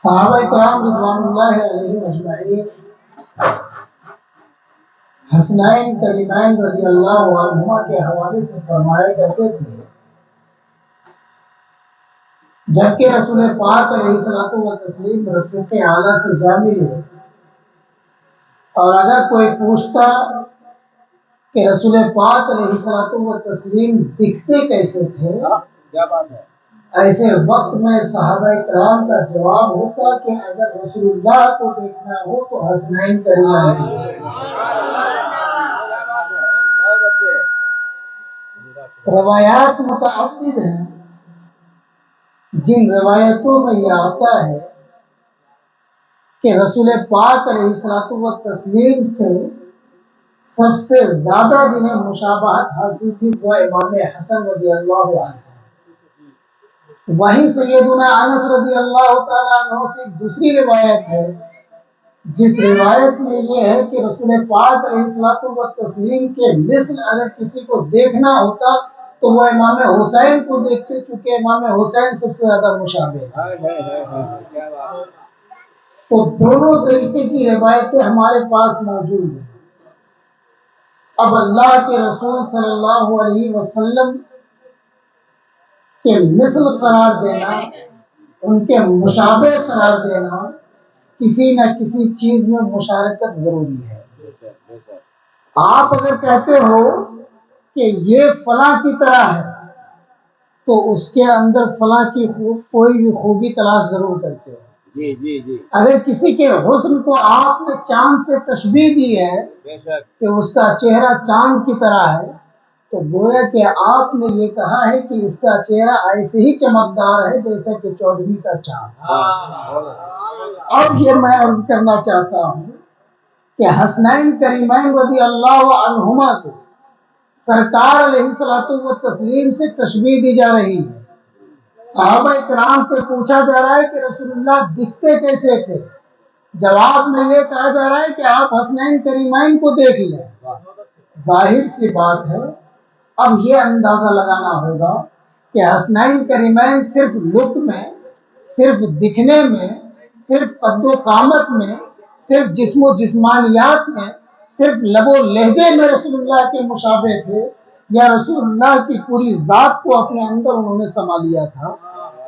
صحابہ کرام رضوان اللہ علیہم اجمعین حسنین کریمین رضی اللہ عنہما کے حوالے سے فرمایا کرتے تھے، جبکہ رسول پاک علیہ الصلوۃ والتسلیم رفیق اعلیٰ سے جا ملے اور اگر کوئی پوچھتا کہ رسول پاک علیہ الصلوۃ والتسلیم دکھتے کیسے تھے، کیا بات ہے، ایسے وقت میں صحابہ کرام کا جواب ہوتا کہ اگر رسول اللہ کو دیکھنا ہو تو حسنین کریمین بہت اچھے، روایات متعدد ہیں، جن روایتوں میں یہ آتا ہے کہ رسول پاک علیہ الصلوۃ والتسلیم سے سب سے زیادہ جنہیں مشابہت حاصل تھی وہ امام حسن رضی اللہ عنہ، وہیں سیدنا انس رضی اللہ تعالیٰ عنہ سے ایک دوسری روایت ہے، جس روایت میں یہ ہے کہ رسول پاک علیہ الصلوۃ والتسلیم کے مثل اگر کسی کو دیکھنا ہوتا تو وہ امام حسین کو دیکھتے، چونکہ امام حسین سب سے زیادہ مشابہ ہے۔ کیا بات ہے، تو دونوں طریقے کی روایتیں ہمارے پاس موجود ہیں۔ اب اللہ کے رسول صلی اللہ علیہ وسلم کے مثل قرار دینا، ان کے مشابہ قرار دینا، کسی نہ کسی چیز میں مشارکت ضروری ہے۔ آپ اگر کہتے ہو کہ یہ فلاں کی طرح ہے تو اس کے اندر فلاں کی کوئی بھی خوبی تلاش ضرور کرتے ہو۔ جی جی جی، اگر کسی کے حسن کو آپ نے چاند سے تشبیہ دی ہے بے شک، کہ اس کا چہرہ چاند کی طرح ہے، تو گویا کہ آپ نے یہ کہا ہے کہ اس کا چہرہ ایسے ہی چمکدار ہے جیسا کہ چودھویں کا چاند۔ اب یہ میں عرض کرنا چاہتا ہوں کہ حسنین کریمین رضی اللہ عنہما کو سرکار علیہ الصلوۃ والتسلیم سے تشبیہ دی جا رہی ہے۔ صحابہ کرام سے پوچھا جا رہا ہے کہ رسول اللہ دکھتے کیسے تھے، جواب میں یہ کہا جا رہا ہے کہ آپ حسنین کریمین کو دیکھ لیں۔ ظاہر سی بات ہے، اب یہ اندازہ لگانا ہوگا کہ حسنین کریمین صرف لک میں، صرف دکھنے میں، صرف قد و قامت میں، صرف جسم و جسمانیات میں، صرف لب و لہجے میں رسول اللہ کے مشابہ تھے، یا رسول اللہ کی پوری ذات کو اپنے اندر انہوں نے سما لیا تھا۔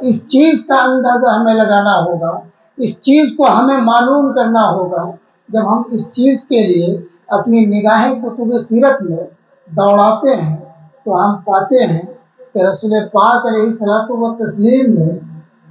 اس چیز کا اندازہ ہمیں لگانا ہوگا، اس چیز کو ہمیں معلوم کرنا ہوگا۔ جب ہم اس چیز کے لیے اپنی نگاہیں کتب سیرت میں دوڑاتے ہیں تو ہم پاتے ہیں کہ رسول پاک علیہ الصلوۃ والتسلیم میں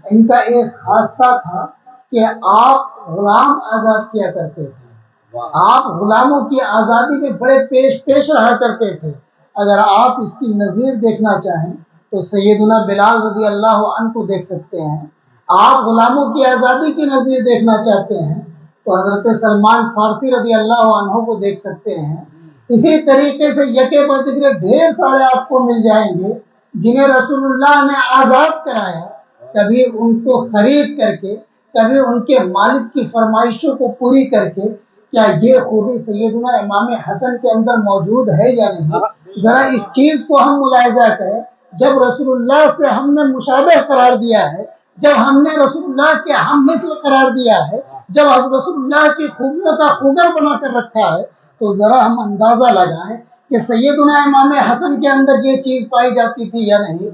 ان کا ایک خاصہ تھا کہ آپ غلام آزاد کیا کرتے تھے، آپ غلاموں کی آزادی میں بڑے پیش رہا کرتے تھے۔ اگر آپ اس کی نظیر دیکھنا چاہیں تو سیدنا بلال رضی اللہ عنہ کو دیکھ سکتے ہیں، آپ غلاموں کی آزادی کی نظیر دیکھنا چاہتے ہیں تو حضرت سلمان فارسی رضی اللہ عنہ کو دیکھ سکتے ہیں۔ اسی طریقے سے یکے بعد دیگر ڈھیر سارے آپ کو مل جائیں گے جنہیں رسول اللہ نے آزاد کرایا، کبھی ان کو خرید کر کے، کبھی ان کے مالک کی فرمائشوں کو پوری کر کے۔ کیا یہ خوبی سیدنا امام حسن کے اندر موجود ہے یا نہیں؟ ذرا اس چیز کو ہم ملاحظہ کریں۔ جب رسول اللہ سے ہم نے مشابہ قرار دیا ہے، جب ہم نے رسول اللہ کے ہم مثل قرار دیا ہے، جب رسول اللہ کی خوبیوں کا خوگر بنا کر رکھا ہے، تو ذرا ہم اندازہ لگائیں کہ سیدنا امام حسن کے اندر یہ چیز پائی جاتی تھی یا نہیں۔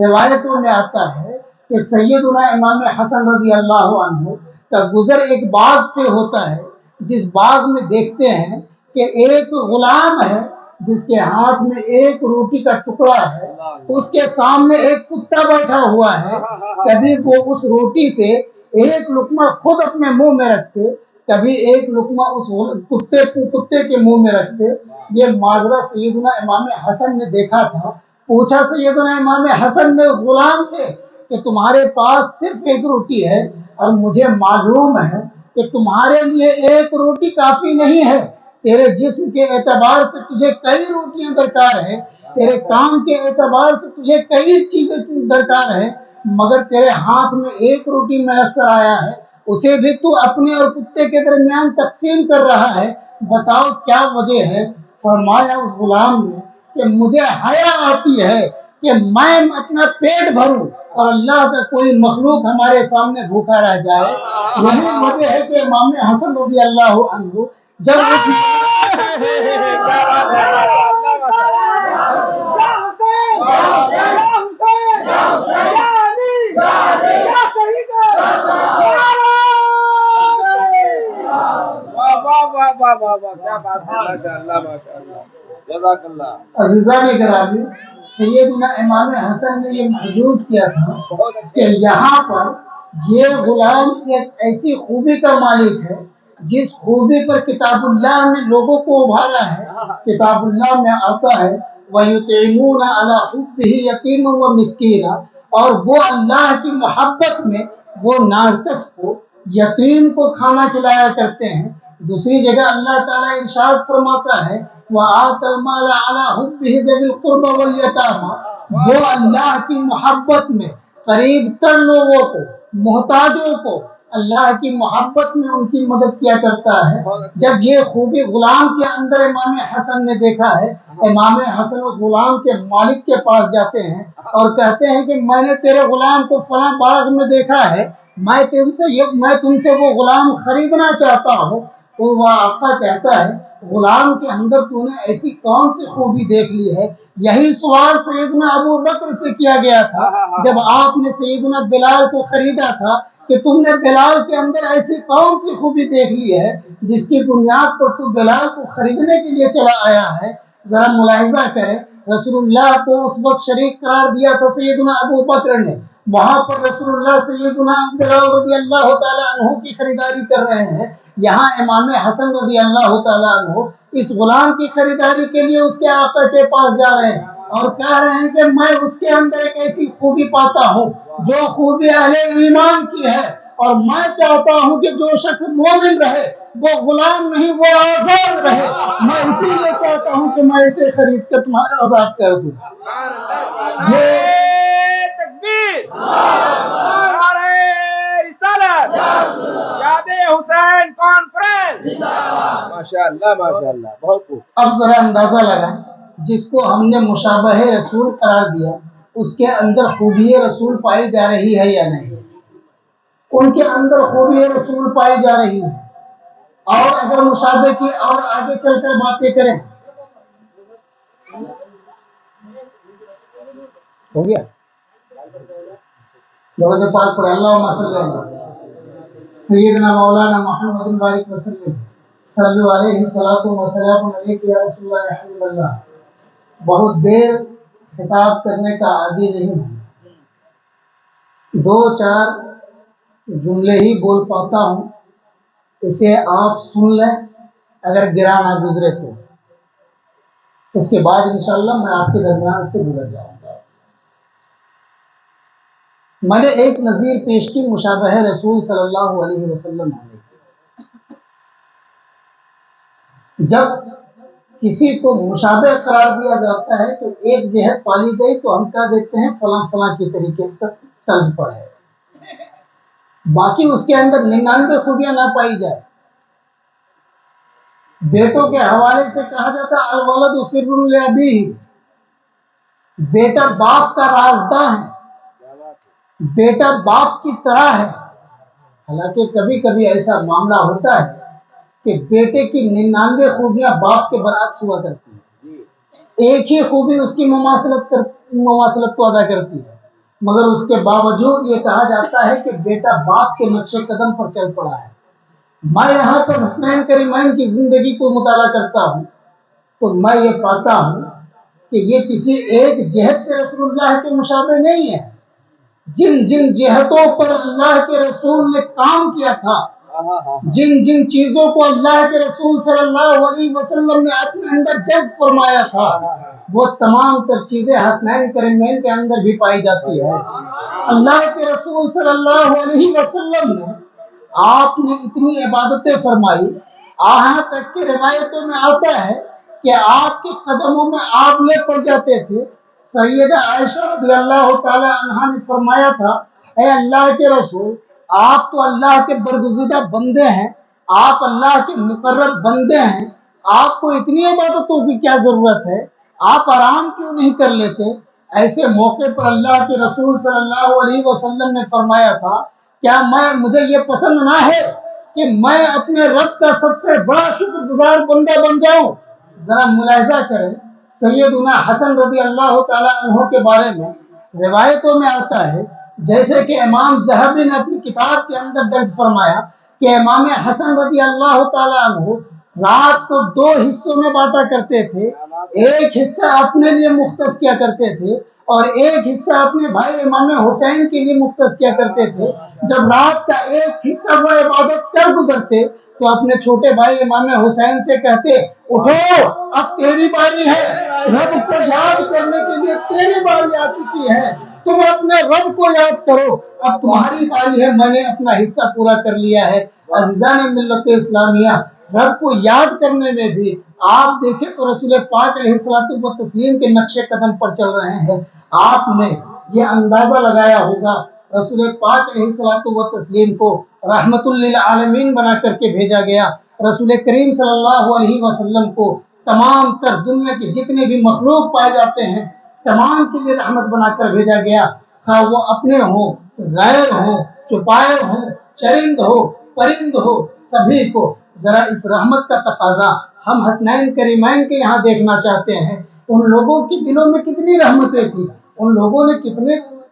روایتوں میں آتا ہے کہ سیدنا امام حسن رضی اللہ عنہ کا گزر ایک باغ سے ہوتا ہے، جس باغ میں دیکھتے ہیں کہ ایک غلام ہے جس کے ہاتھ میں ایک روٹی کا ٹکڑا ہے، اس کے سامنے ایک کتا بیٹھا ہوا ہے، کبھی وہ اس روٹی سے ایک لقمہ خود اپنے منہ میں رکھتے، کبھی ایک لقمہ اس کتے کے منہ میں رکھتے۔ یہ ماجرا سیدنا امام حسن نے دیکھا تھا۔ پوچھا سیدنا امام حسن نے اس غلام سے کہ تمہارے پاس صرف ایک روٹی ہے اور مجھے معلوم ہے کہ تمہارے لیے ایک روٹی کافی نہیں ہے، تیرے جسم کے اعتبار سے تجھے کئی روٹیاں درکار ہے، تیرے کام کے اعتبار سے تجھے کئی چیزیں درکار ہے، مگر تیرے ہاتھ میں ایک روٹی میسر آیا ہے، اسے بھی تو اپنے اور کتے کے درمیان تقسیم کر رہا ہے، بتاؤ کیا وجہ ہے؟ فرمایا اس غلام نے کہ مجھے حیا آتی ہے کہ میں اپنا پیٹ بھروں اور اللہ کا کوئی مخلوق ہمارے سامنے بھوکا رہ جائے. یہی وجہ ہے کہ امام حسن رضی اللہ عنہ جب عزیزان گرامی سیدنا امام حسن نے یہ محسوس کیا تھا کہ یہاں پر یہ غلام ایک ایسی خوبی کا مالک ہے جس خوبی پر کتاب اللہ نے لوگوں کو ابھارا ہے. کتاب اللہ میں آتا ہے وَيُطْعِمُونَ عَلَىٰ حُبِّهِ يَتِيمًا وَمِسْكِينًا، اور وہ اللہ کی محبت میں وہ ناقص کو یتیم کو کھانا کھلایا کرتے ہیں. دوسری جگہ اللہ تعالیٰ ارشاد فرماتا ہے وَآتَى الْمَالَ عَلَىٰ حُبِّهِ ذَوِي الْقُرْبَى وَالْيَتَامَىٰ، وہ اللہ کی محبت میں قریب تر لوگوں کو، محتاجوں کو اللہ کی محبت میں ان کی مدد کیا کرتا ہے. جب یہ خوبی غلام کے اندر امام حسن نے دیکھا ہے، امام حسن اس غلام کے مالک کے پاس جاتے ہیں اور کہتے ہیں کہ میں نے تیرے غلام کو فلاں باغ میں دیکھا ہے، میں تم سے وہ غلام خریدنا چاہتا ہوں. تو وہ آقا کہتا ہے غلام کے اندر تو نے ایسی کون سی خوبی دیکھ لی ہے؟ یہی سوال سیدنا ابو بکر سے کیا گیا تھا جب آپ نے سیدنا بلال کو خریدا تھا کہ تم نے بلال کے اندر ایسی کون سی خوبی دیکھ لی ہے جس کی بنیاد پر تو بلال کو خریدنے کے لیے چلا آیا ہے. ذرا ملاحظہ کریں، رسول اللہ کو اس وقت شریک قرار دیا تھا سیدنا ابو بکر نے. وہاں پر رسول اللہ سیدنا بلال رضی اللہ تعالیٰ عنہ کی خریداری کر رہے ہیں. یہاں امام حسن رضی اللہ تعالیٰ عنہ اس غلام کی خریداری کے لیے اس کے آقا کے پاس جا رہے ہیں اور کہہ رہے ہیں کہ میں اس کے اندر ایک ایسی خوبی پاتا ہوں جو خوبی اہل ایمان کی ہے، اور میں چاہتا ہوں کہ جو شخص مومن رہے وہ غلام نہیں، وہ آزاد رہے. میں اسی لیے چاہتا ہوں کہ میں اسے خرید کر تمہارا آزاد کر دوں. حسین کانفرنس، ماشاءاللہ ماشاءاللہ، بہت خوب. اب ذرا اندازہ لگائیں، جس کو ہم نے مشابہ رسول قرار دیا اس کے اندر خوبی رسول پائی جا رہی ہے یا نہیں؟ ان کے اندر خوبی رسول پائی جا رہی ہے. اور اگر مشابہ کی اور آگے چل کر باتیں کریں، ہو گیا درود پاک پر اللہم صلی اللہ سیدنا مولانا محمد بارک وسلم صلی علیہ الصلوۃ والسلام علیک یا رسول اللہ حبیب اللہ. بہت دیر خطاب کرنے کا عادی نہیں ہوں، 2-4 جملے ہی بول پاتا ہوں، اسے آپ سن لیں، اگر گرا نہ گزرے تو اس کے بعد انشاءاللہ میں آپ کے درمیان سے گزر جاؤں گا. میں نے ایک نظیر پیش کی مشابہ رسول صلی اللہ علیہ وسلم ہونے کی. جب کسی کو مشابہ قرار دیا جاتا ہے تو ایک جہت پالی گئی تو ہم کہہ دیتے ہیں فلاں فلاں کے طریقے طرز پر ہے، باقی اس کے اندر 99 خوبیاں نہ پائی جائے. بیٹوں کے حوالے سے کہا جاتا ہے الولد سر لابیہ، بیٹا باپ کا رازداں ہے، بیٹا باپ کی طرح ہے. حالانکہ کبھی کبھی ایسا معاملہ ہوتا ہے کہ بیٹے کی 99 خوبیاں باپ کے برعکس ہوا کرتی ہیں، ایک ہی خوبی اس کی مماثلت کو ادا کرتی ہے، مگر اس کے باوجود یہ کہا جاتا ہے کہ بیٹا باپ کے نقش قدم پر چل پڑا ہے. میں یہاں پر حسنین کریمین کی زندگی کو مطالعہ کرتا ہوں تو میں یہ پاتا ہوں کہ یہ کسی ایک جہت سے رسول اللہ کے مشابہ نہیں ہے. جن جن جہتوں پر اللہ کے رسول نے کام کیا تھا، جن جن چیزوں کو اللہ کے رسول صلی اللہ علیہ وسلم نے اپنے اندر جذب فرمایا تھا، وہ تمام تر چیزیں حسنین کریمین کے اندر بھی پائی جاتی ہے. اللہ کے رسول صلی اللہ علیہ وسلم نے آپ نے اتنی عبادتیں فرمائی، یہاں تک کہ روایتوں میں آتا ہے کہ آپ کے قدموں میں آپ لے پڑ جاتے تھے. سیدہ عائشہ رضی اللہ تعالی عنہا نے فرمایا تھا اے اللہ کے رسول، آپ تو اللہ کے برگزیدہ بندے ہیں، آپ اللہ کے مقرب بندے ہیں، آپ کو اتنی عبادتوں کی کیا ضرورت ہے؟ آپ آرام کیوں نہیں کر لیتے؟ ایسے موقع پر اللہ کے رسول صلی اللہ علیہ وسلم نے فرمایا تھا، کیا مجھے یہ پسند نہ ہے کہ میں اپنے رب کا سب سے بڑا شکر گزار بندہ بن جاؤں؟ ذرا ملاحظہ کریں، سیدنا حسن رضی اللہ تعالیٰ عنہ کے بارے میں روایتوں میں آتا ہے، جیسے کہ امام ذہبی نے اپنی کتاب کے اندر درج فرمایا کہ امام حسن رضی اللہ تعالیٰ عنہ رات کو 2 حصوں میں بانٹا کرتے تھے، ایک حصہ اپنے لیے مختص کیا کرتے تھے اور ایک حصہ اپنے بھائی امام حسین کے لیے مختص کیا کرتے تھے۔ جب رات کا ایک حصہ وہ عبادت کر گزرتے تو اپنے چھوٹے بھائی امام حسین سے کہتے، اٹھو اب تیری باری ہے، رب کو یاد کرنے کے لیے تیری باری آ چکی ہے، تم اپنے رب کو یاد کرو، اب تمہاری باری ہے، میں نے اپنا حصہ پورا کر لیا ہے۔ عزیزان ملت اسلامیہ، رب کو یاد کرنے میں بھی آپ دیکھیں تو رسول پاک علیہ الصلوۃ والتسلیم کے نقش قدم پر چل رہے ہیں۔ آپ نے یہ اندازہ لگایا ہوگا، رسول پاک علیہ الصلوۃ والتسلیم کو رحمت للعالمین بنا کر کے بھیجا گیا۔ رسول کریم صلی اللہ علیہ وسلم کو تمام تر دنیا کے جتنے بھی مخلوق پائے جاتے ہیں تمام کے لیے رحمت بنا کر بھیجا گیا، خواہ وہ اپنے ہوں، غیر ہوں، چھپائے ہوں، چرند ہو، پرند ہو، سبھی کو ذرا اس رحمت کا تقاضا ہم حسنین کریمین کے یہاں دیکھنا چاہتے ہیں۔ ان لوگوں کے دلوں میں کتنی رحمتیں تھیں، ان لوگوں نے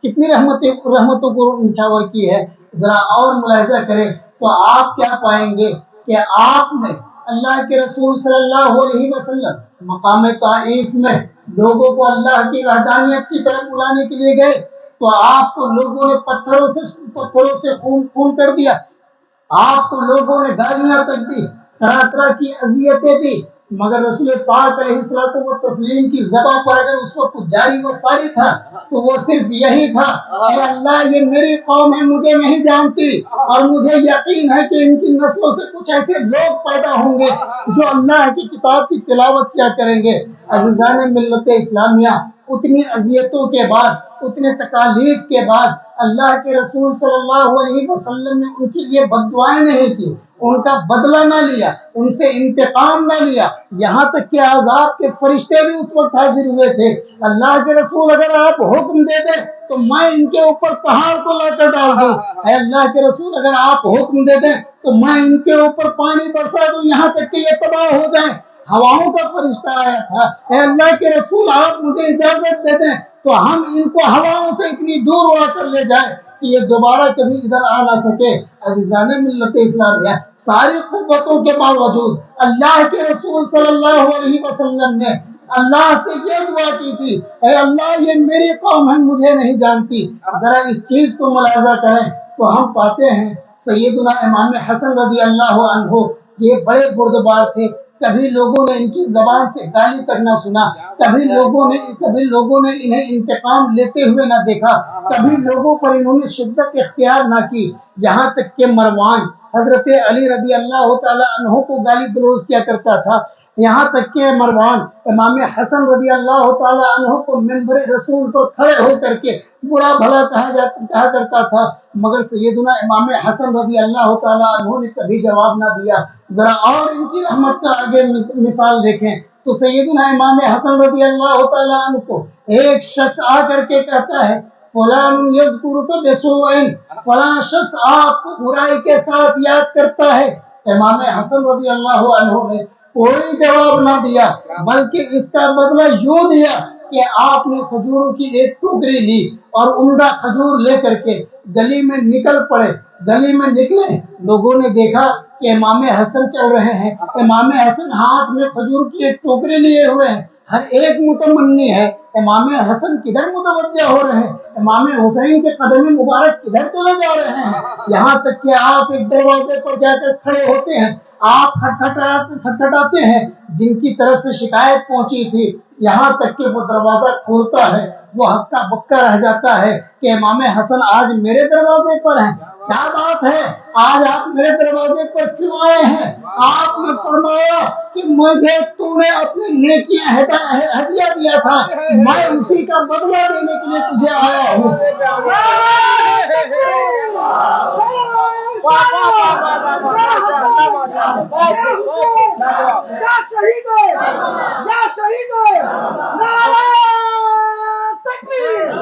کتنی رحمتوں کو نچھاور کی ہے، ذرا اور ملاحظہ کریں تو آپ کیا پائیں گے کہ آپ نے اللہ کے رسول صلی اللہ علیہ وسلم مقام طائف میں لوگوں کو اللہ کی وحدانیت کی طرف بلانے کے لیے گئے تو آپ کو لوگوں نے پتھروں سے خون کر دیا، آپ کو لوگوں نے گالیاں تک دی، طرح طرح کی اذیتیں دی، مگر رسول پاک علیہ الصلوۃ والتسلیم کی زبان پر اگر اس وقت جاری و ساری تھا تو وہ صرف یہی تھا، اے اللہ یہ میری قوم ہے، مجھے نہیں جانتی اور مجھے یقین ہے کہ ان کی نسلوں سے کچھ ایسے لوگ پیدا ہوں گے جو اللہ کی کتاب کی تلاوت کیا کریں گے۔ عزیزان ملت اسلامیہ، اتنی اذیتوں کے بعد، اتنے تکالیف کے بعد اللہ کے رسول صلی اللہ علیہ وسلم نے ان کے لیے بد دعائیں نہیں کی، ان کا بدلہ نہ لیا، ان سے انتقام نہ لیا، یہاں تک کہ عذاب کے فرشتے بھی اس وقت حاضر ہوئے تھے۔ اللہ کے رسول اگر آپ حکم دے دیں تو میں ان کے اوپر پہاڑ کو لا کر ڈال دوں، اے اللہ کے رسول اگر آپ حکم دے دیں تو میں ان کے اوپر پانی برسا دوں یہاں تک کہ یہ تباہ ہو جائیں۔ ہواؤں کا فرشتہ آیا تھا، اے اللہ کے رسول آپ مجھے اجازت دے دیں تو ہم ان کو ہواؤں سے اتنی دور اڑا کر لے جائیں کہ یہ دوبارہ کبھی ادھر آ نہ سکے۔ عزیزان ملت اسلامیہ، ساری قوتوں کے باوجود اللہ کے رسول صلی اللہ علیہ وسلم نے اللہ سے یہ دعا کی تھی، اے اللہ یہ میری قوم ہے، مجھے نہیں جانتی۔ ذرا اس چیز کو ملاحظہ کریں تو ہم پاتے ہیں سیدنا امام حسن رضی اللہ عنہ یہ بڑے بردبار تھے، کبھی لوگوں نے ان کی زبان سے گالی تک نہ سنا، کبھی لوگوں نے انہیں انتقام لیتے ہوئے نہ دیکھا، کبھی لوگوں پر انہوں نے شدت اختیار نہ کی، یہاں تک کہ مروان حضرت علی رضی اللہ تعالیٰ عنہ کو گالی گلوچ کیا کرتا تھا، یہاں تک کہ مروان امام حسن رضی اللہ تعالیٰ عنہ کو منبر رسول پر کھڑے ہو کر کے برا بھلا کہا کرتا تھا، مگر سیدنا امام حسن رضی اللہ تعالیٰ عنہ نے کبھی جواب نہ دیا۔ ذرا اور ان کی رحمت کا آگے مثال دیکھیں تو سیدنا امام حسن رضی اللہ تعالیٰ عنہ کو ایک شخص آ کر کے کہتا ہے، فلان یذکرک بسوء، فلاں شخص آپ کو برائی کے ساتھ یاد کرتا ہے۔ امام حسن رضی اللہ عنہ نے کوئی جواب نہ دیا، بلکہ اس کا بدلہ یوں دیا کہ آپ نے کھجوروں کی ایک ٹوکری لی اور عمدہ کھجور لے کر کے گلی میں نکل پڑے۔ گلی میں نکلے، لوگوں نے دیکھا کہ امام حسن چل رہے ہیں، امام حسن ہاتھ میں کھجور کی ایک ٹوکری لیے ہوئے ہیں، ہر ایک متمنی ہے امام حسن کدھر متوجہ ہو رہے ہیں، امام حسین کے قدم مبارک کدھر چلے جا رہے ہیں، یہاں تک کہ آپ ایک دروازے پر جا کر کھڑے ہوتے ہیں، آپ کھٹکھٹاتے ہیں، جن کی طرف سے شکایت پہنچی تھی، یہاں تک کہ وہ دروازہ کھولتا ہے، وہ ہکا بکا رہ جاتا ہے کہ امام حسن آج میرے دروازے پر ہیں، کیا بات ہے، آج آپ میرے دروازے پر کیوں آئے ہیں؟ آپ نے فرمایا کہ مجھے تو نے اپنی نیکیاں ہدیہ دیا تھا، میں اسی کا بدلہ دینے کے لیے تجھے آیا ہوں۔